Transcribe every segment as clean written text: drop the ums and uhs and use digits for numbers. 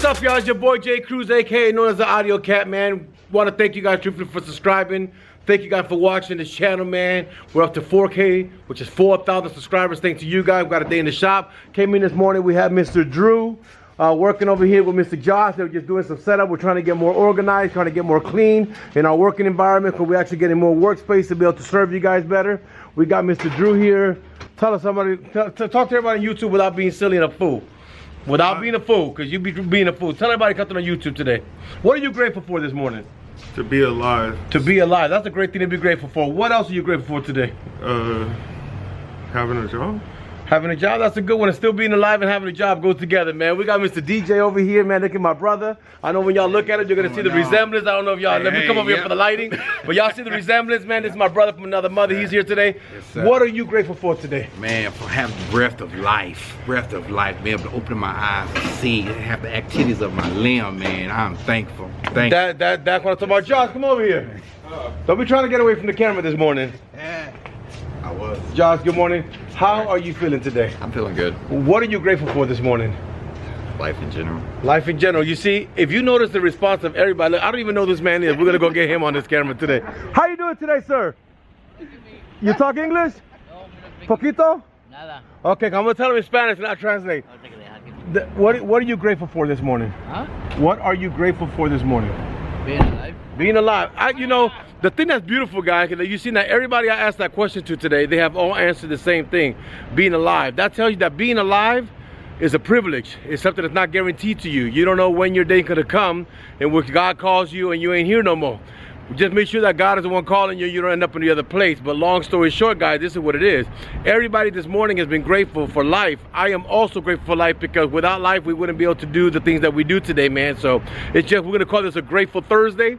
up, y'all? It's your boy J Cruz, aka known as the Audio Cat, man. Want to thank you guys for subscribing. Thank you guys for watching this channel, man. We're up to 4K, which is 4,000 subscribers. Thanks to you guys. We got a day in the shop. Came in this morning. We had Mr. Drew working over here with Mr. Josh. They're just doing some setup. We're trying to get more organized, trying to get more clean in our working environment, because we're actually getting more workspace to be able to serve you guys better. We got Mr. Drew here. Tell us somebody, talk to everybody on YouTube without being silly and a fool. Without being a fool, because you be being a fool. Tell everybody coming on YouTube today. What are you grateful for this morning? To be alive. To be alive. That's a great thing to be grateful for. What else are you grateful for today? Having a job. Having a job, that's a good one. And still being alive and having a job goes together, man. We got Mr. DJ over here, man. Look at my brother. I know when y'all look at it, you're gonna see the resemblance. I don't know if y'all let me come over here for the lighting, but y'all see the resemblance, man. This is my brother from another mother. He's here today. Yes, what are you grateful for today? Man, for having breath of life, being able to open my eyes and see, have the activities of my limb, man. I'm thankful. That's what I'm talking about. Josh, come over here. Don't be trying to get away from the camera this morning. I was. Josh, good morning. How are you feeling today? I'm feeling good. What are you grateful for this morning? Life in general. Life in general. You see, if you notice the response of everybody, look, I don't even know who this man is. We're gonna go get him on this camera today. How you doing today, sir? You talk English? Poquito? Nada. Okay, I'm gonna tell him in Spanish and I'll translate. What are you grateful for this morning? Huh? What are you grateful for this morning? Being alive. Being alive. You know, the thing that's beautiful, guys, because you see that everybody I asked that question to today, they have all answered the same thing, being alive. That tells you that being alive is a privilege. It's something that's not guaranteed to you. You don't know when your day gonna come and when God calls you and you ain't here no more. Just make sure that God is the one calling you, you don't end up in the other place. But long story short, guys, this is what it is. Everybody this morning has been grateful for life. I am also grateful for life, because without life, we wouldn't be able to do the things that we do today, man. So it's just, we're gonna call this a Grateful Thursday.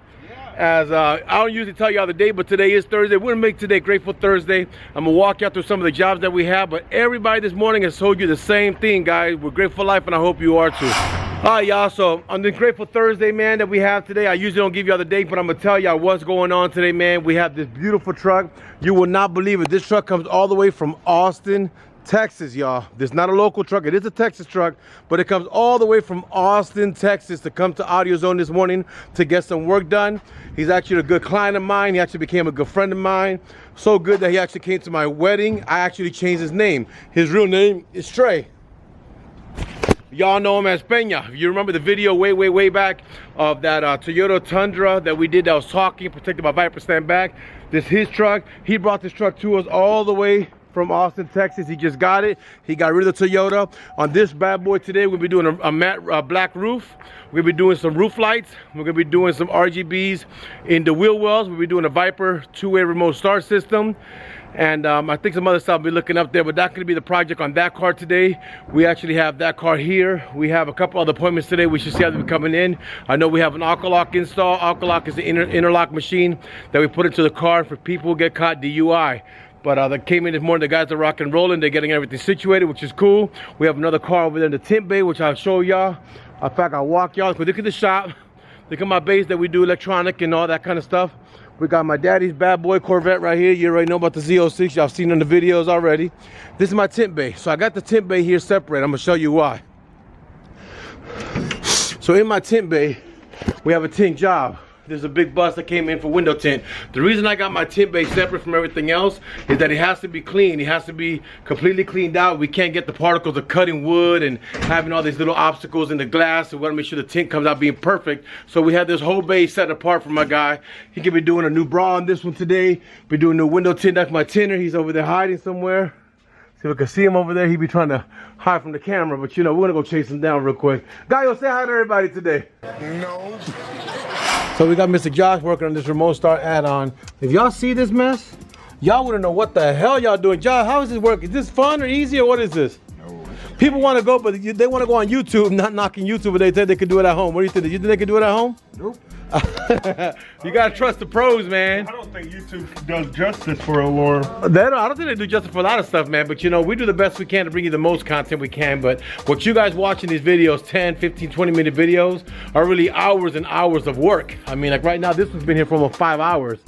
As I don't usually tell y'all the day, but today is Thursday. We're gonna make today Grateful Thursday. I'm gonna walk y'all through some of the jobs that we have, but everybody this morning has told you the same thing, guys. We're grateful for life, and I hope you are too. All right, y'all, so on the Grateful Thursday, man, that we have today, I usually don't give y'all the date, but I'm gonna tell y'all what's going on today, man. We have this beautiful truck. You will not believe it. This truck comes all the way from Austin, Texas, y'all. This is not a local truck. It is a Texas truck, but it comes all the way from Austin, Texas to come to AUDIOZONE this morning to get some work done. He's actually a good client of mine. He actually became a good friend of mine. So good that he actually came to my wedding. I actually changed his name. His real name is Trey. Y'all know him as Peña. You remember the video way back of that Toyota Tundra that we did that was talking, protected by Viper stand back. This is his truck. He brought this truck to us all the way from Austin, Texas. He just got it. He got rid of the Toyota. On this bad boy today, we'll be doing a matte black roof. We'll be doing some roof lights. We're gonna be doing some RGBs in the wheel wells. We'll be doing a Viper two-way remote start system. And I think some other stuff I'll be looking up there, but that's gonna be the project on that car today. We actually have that car here. We have a couple other appointments today. We should see how they're coming in. I know we have an Alcalock install. Alcalock is the interlock machine that we put into the car for people who get caught DUI. But they came in this morning, the guys are rock and rolling. They're getting everything situated, which is cool. We have another car over there in the tint bay, which I'll show y'all. In fact, I'll walk y'all. Look at the shop. Look at my base that we do electronic and all that kind of stuff. We got my daddy's bad boy Corvette right here. You already know about the Z06. Y'all seen in the videos already. This is my tint bay. So I got the tint bay here separate. I'm gonna show you why. So in my tint bay, we have a tint job. There's a big bus that came in for window tint. The reason I got my tint bay separate from everything else is that it has to be clean. It has to be completely cleaned out. We can't get the particles of cutting wood and having all these little obstacles in the glass. So we wanna make sure the tint comes out being perfect. So we have this whole bay set apart from my guy. He could be doing a new bra on this one today. Be doing new window tint. That's my tinter. He's over there hiding somewhere. See if we can see him over there. He be trying to hide from the camera, but you know, we're gonna go chase him down real quick. Gallo, say hi to everybody today. No. So we got Mr. Josh working on this remote start add-on. If y'all see this mess, y'all wouldn't know what the hell y'all doing. Josh, how is this work? Is this fun or easy, or what is this? No. People want to go, but they want to go on YouTube, not knocking YouTube, but they think they could do it at home. What do you think? You think they could do it at home? Nope. You gotta trust the pros, man. I don't think YouTube does justice for alarm. I don't think they do justice for a lot of stuff, man. But you know, we do the best we can to bring you the most content we can. But what you guys watching these videos, 10, 15, 20-minute videos, are really hours and hours of work. I mean, like right now, this one's been here for almost 5 hours.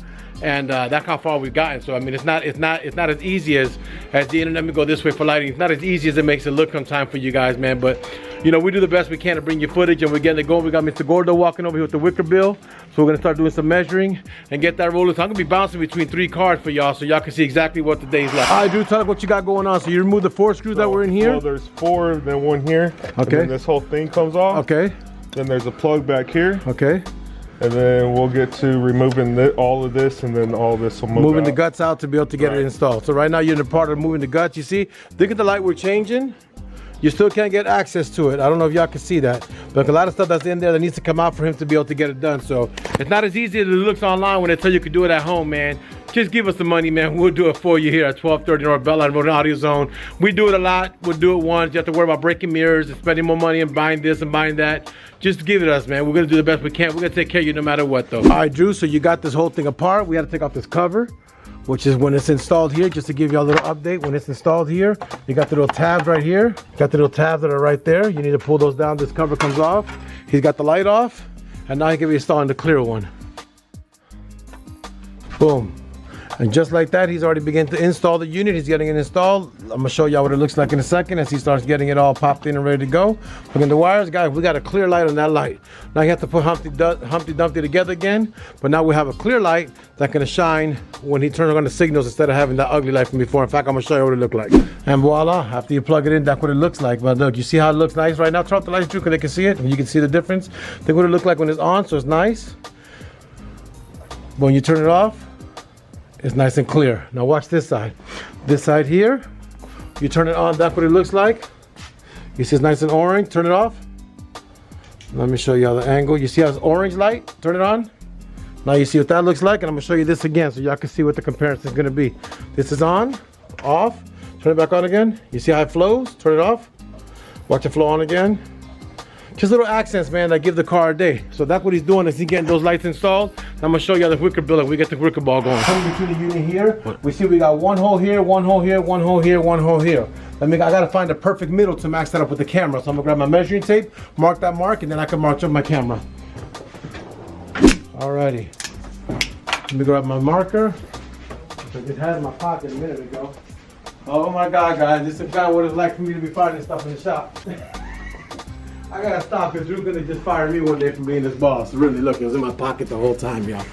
And that's how far we've gotten. So I mean, it's not as easy as the internet may go this way for lighting. It's not as easy as it makes it look sometimes for you guys, man. But you know, we do the best we can to bring you footage, and we're getting it going. We got Mr. Gordo walking over here with the wicker bill. So we're gonna start doing some measuring and get that rolling. So I'm gonna be bouncing between 3 cars for y'all so y'all can see exactly what the day's like. All right, Drew, tell us what you got going on. So you remove the 4 screws that were in here? Well, there's 4, then 1 here. Okay. And then this whole thing comes off. Okay. Then there's a plug back here. Okay. And then we'll get to removing all of this, and then all this will move moving out. the guts out to be able to get it installed. So right now you're in the part of moving the guts. You see, look at the light we're changing. You still can't get access to it. I don't know if y'all can see that, but a lot of stuff that's in there that needs to come out for him to be able to get it done. So it's not as easy as it looks online when they tell you can do it at home, man. Just give us the money, man. We'll do it for you here at 1230 North Beltline Road in AUDIOZONE. We do it a lot. We'll do it once. You have to worry about breaking mirrors and spending more money and buying this and buying that. Just give it us, man. We're gonna do the best we can. We're gonna take care of you no matter what, though. All right, Drew, so you got this whole thing apart. We had to take off this cover, which is when it's installed here. Just to give you a little update, when it's installed here, you got the little tabs right here. Got the little tabs that are right there. You need to pull those down. This cover comes off. He's got the light off, and now he can be installing the clear one. Boom. And just like that, he's already begun to install the unit. He's getting it installed. I'm gonna show y'all what it looks like in a second as he starts getting it all popped in and ready to go. Look in the wires, guys, we got a clear light on that light. Now you have to put Humpty Dumpty together again, but now we have a clear light that's gonna shine when he turns on the signals instead of having that ugly light from before. In fact, I'm gonna show you what it looked like. And voila, after you plug it in, that's what it looks like. But look, you see how it looks nice right now? Turn off the lights, Drew, because they can see it. You can see the difference. Think what it looks like when it's on, so it's nice. But when you turn it off, it's nice and clear. Now watch this side. This side here, you turn it on, that's what it looks like. You see it's nice and orange, turn it off. Let me show you the angle. You see how it's orange light, turn it on. Now you see what that looks like, and I'm gonna show you this again so y'all can see what the comparison is gonna be. This is on, off, turn it back on again. You see how it flows, turn it off. Watch it flow on again. Just little accents, man, that give the car a day. So that's what he's doing, is he's getting those lights installed. I'm gonna show you the wicker bill, and we get the wicker ball going. Coming between the unit here, we see we got 1 hole here, 1 hole here, 1 hole here, 1 hole here. I gotta find the perfect middle to max that up with the camera. So I'm gonna grab my measuring tape, mark that mark, and then I can mark up my camera. Alrighty. Let me grab my marker. I just had it in my pocket a minute ago. Oh my God, guys, this is kind of what it's like for me to be finding stuff in the shop. I gotta stop because Drew's gonna just fire me one day for being this boss. Really, look, it was in my pocket the whole time, y'all.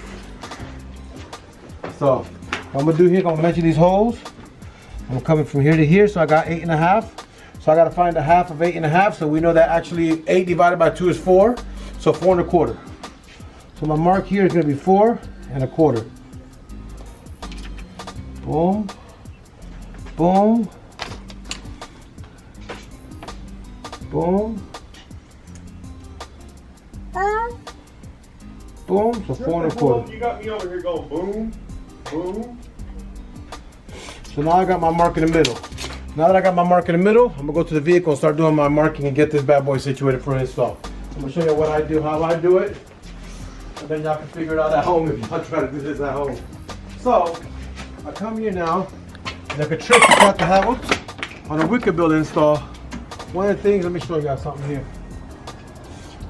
So, what I'm gonna do here, I'm gonna measure these holes. I'm coming from here to here, so I got 8.5. So I gotta find a half of 8.5, so we know that actually 8 divided by 2 is 4. So 4.25. So my mark here is gonna be 4.25. Boom, boom, boom. Boom, so 4.25. You got me over here going boom, boom. So now I got my mark in the middle. Now that I got my mark in the middle, I'm gonna go to the vehicle and start doing my marking and get this bad boy situated for install. I'm gonna show you what I do, how I do it, and then y'all can figure it out at home if y'all try to do this at home. So, I come here now, and like a trick you got to have on a wicker bill install. One of the things, let me show you guys something here.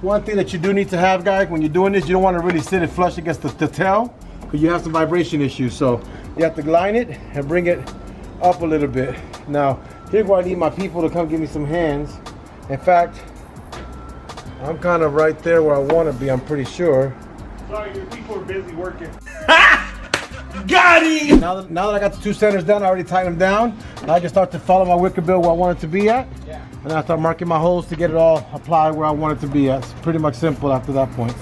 One thing that you do need to have, guys, when you're doing this, you don't want to really sit it flush against the tail because you have some vibration issues. So you have to line it and bring it up a little bit. Now, here's where I need my people to come give me some hands. In fact, I'm kind of right there where I want to be, I'm pretty sure. Sorry, your people are busy working. Got him! Now that I got the 2 centers done, I already tightened them down. Now I just start to follow my wicker bill where I want it to be at. Yeah. And I start marking my holes to get it all applied where I want it to be at. It's pretty much simple after that point.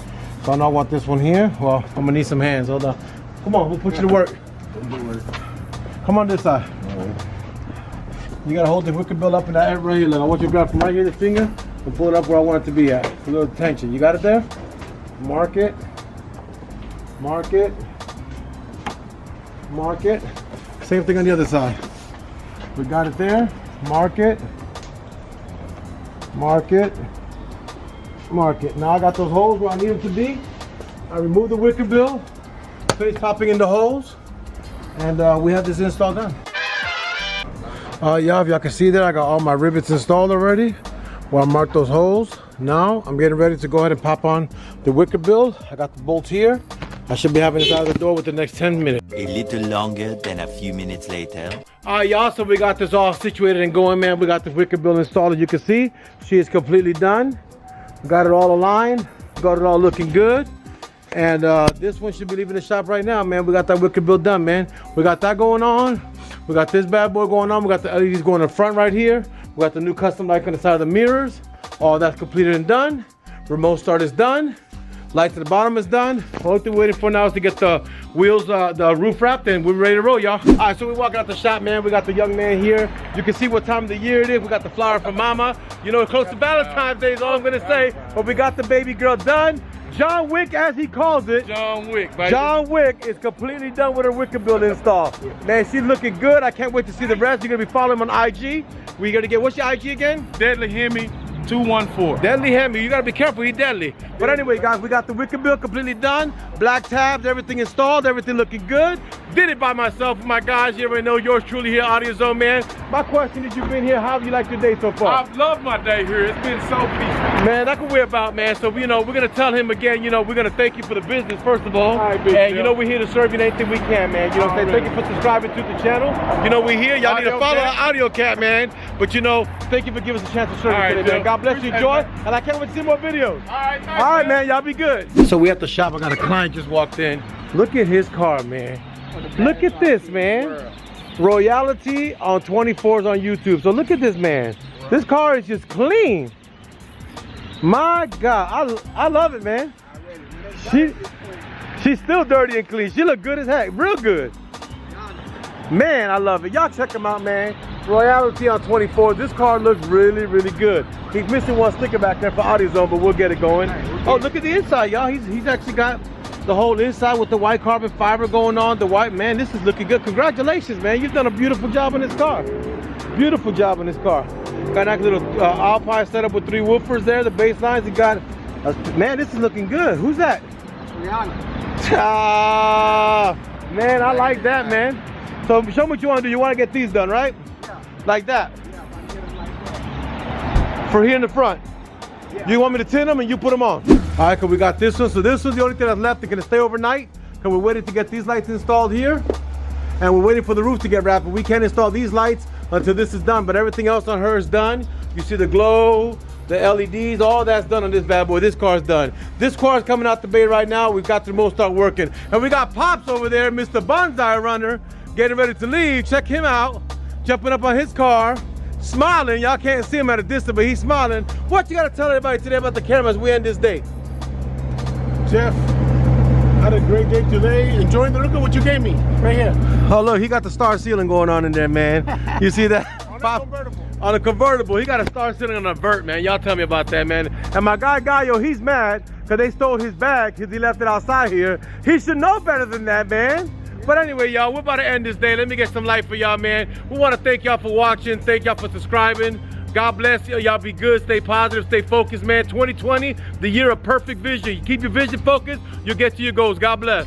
So I know I want this one here. Well, I'm gonna need some hands. Hold on. Come on, we'll put you to work. Come on this side. You gotta hold the wicker bill up in that right here. Look, I want you to grab from right here, the finger, and pull it up where I want it to be at. A little tension. You got it there? Mark it. Mark it. Mark it. Same thing on the other side. We got it there. Mark it. Mark it. Mark it. Now I got those holes where I need them to be. I remove the wicker bill, finish popping in the holes, and we have this install done. Yeah, if y'all can see there, I got all my rivets installed already where I marked those holes. Now I'm getting ready to go ahead and pop on the wicker bill. I got the bolts here. I should be having this out of the door with the next 10 minutes. A little longer than a few minutes later. All right, y'all, so we got this all situated and going, man. We got the Wicker build installed, as you can see. She is completely done. Got it all aligned, got it all looking good. And this one should be leaving the shop right now, man. We got that Wicker build done, man. We got that going on. We got this bad boy going on. We got the LEDs going in front right here. We got the new custom light on the side of the mirrors. All that's completed and done. Remote start is done. Light to the bottom is done. All we're waiting for now is to get the wheels, the roof wrapped, and we're ready to roll, y'all. All right, so we're walking out the shop, man. We got the young man here. You can see what time of the year it is. We got the flower from Mama. You know, close to Valentine's Day is all I'm gonna say. But we got the baby girl done. John Wick, as he calls it. John Wick, baby. John Wick is completely done with her Wicker build install. Man, she's looking good. I can't wait to see the rest. You're gonna be following him on IG. We gonna get, what's your IG again? Deadly Hemi 214. Deadly Hemi, you gotta be careful, he's deadly. But anyway, guys, we got the Wicker build completely done. Black tabs, everything installed, everything looking good. Did it by myself with my guys. You already know, yours truly here, AUDIOZONE, man. My question is, you've been here, how have you liked your day so far? I've loved my day here. It's been so peaceful. Man, that's what we're about, man. So, you know, we're gonna tell him again, you know, we're gonna thank you for the business, first of all. Right, big and deal. you know, we're here to serve you in anything we can, man. You know what I'm saying? Thank you for subscribing to the channel. You know, we're here. Y'all need to follow AUDIOZONE, man. But you know, thank you for giving us a chance to serve you today, man. God bless you, enjoy. And I can't wait to see more videos. All right, thanks, All right, man, y'all be good. So we at the shop. I got a client just walked in. Look at his car, man. Look at this, man. Royalty on 24s on YouTube. So look at this, man. This car is just clean. My God, I love it, man. She's still dirty and clean. She look good as heck, real good. Man, I love it. Y'all check him out, man. Royalty on 24. This car looks really, really good. He's missing one sticker back there for AUDIOZONE, but we'll get it going. Oh, look at the inside, y'all. He's actually got the whole inside with the white carbon fiber going on. The white, man, this is looking good. Congratulations, man. You've done a beautiful job on this car. Beautiful job on this car. Got a nice little Alpine setup with 3 woofers there. The bass lines, you got, man, this is looking good. Who's that? Ah, man, I like that, man. So show me what you want to do. You want to get these done, right? Yeah. Like that? Yeah. For here in the front? Yeah. You want me to tin them and you put them on? All right, because we got this one. So this one's the only thing that's left. They're going to stay overnight because we're waiting to get these lights installed here. And we're waiting for the roof to get wrapped. But we can't install these lights until this is done. But everything else on her is done. You see the glow, the LEDs, all that's done on this bad boy. This car's done. This car's coming out the bay right now. We've got the remote start working. And we got Pops over there, Mr. Bonsai Runner, getting ready to leave. Check him out, jumping up on his car, smiling. Y'all can't see him at a distance, but he's smiling. What you gotta tell everybody today about the cameras we end this day? Jeff, had a great day today. Enjoying the look at what you gave me right here. Oh look, he got the star ceiling going on in there, man. You see that? On a convertible. On a convertible. He got a star ceiling on a vert, man. Y'all tell me about that, man. And my guy Gallo, he's mad because they stole his bag because he left it outside here. He should know better than that, man. But anyway, y'all, we're about to end this day. Let me get some light for y'all, man. We want to thank y'all for watching. Thank y'all for subscribing. God bless you. Y'all be good. Stay positive. Stay focused, man. 2020, the year of perfect vision. You keep your vision focused, you'll get to your goals. God bless.